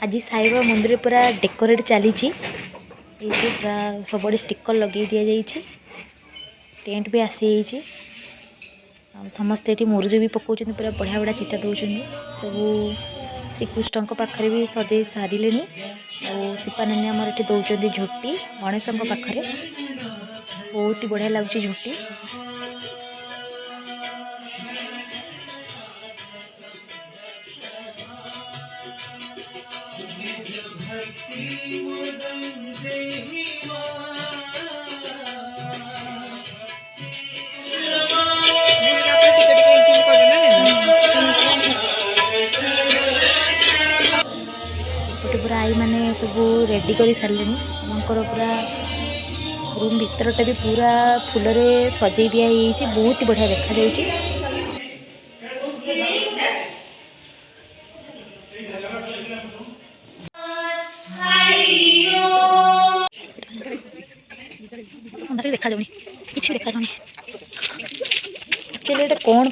आज साईबाबा मंदिर पूरा डेकोरेट चली पूरा सब स्टिकर लगे दि जाइए टेंट भी आसी समस्ते ये मुरुज भी पकाउं पूरा बढ़िया बढ़िया चिता दौरान सब श्रीकृष्ण पाखे भी सजे सारे सीपानानी आमर ये दौरान झोटी गणेश पाखे बहुत ही बढ़िया लगुच झोटी। एपटे पूरा आई मैंने सब रेडी कर सारे पूरा रूम भीतरटा भी पूरा फूल सजे दिखाई बहुत ही बढ़िया देखा देखा जाऊनी किसी देखा जाऊनी एक्चुअली कौन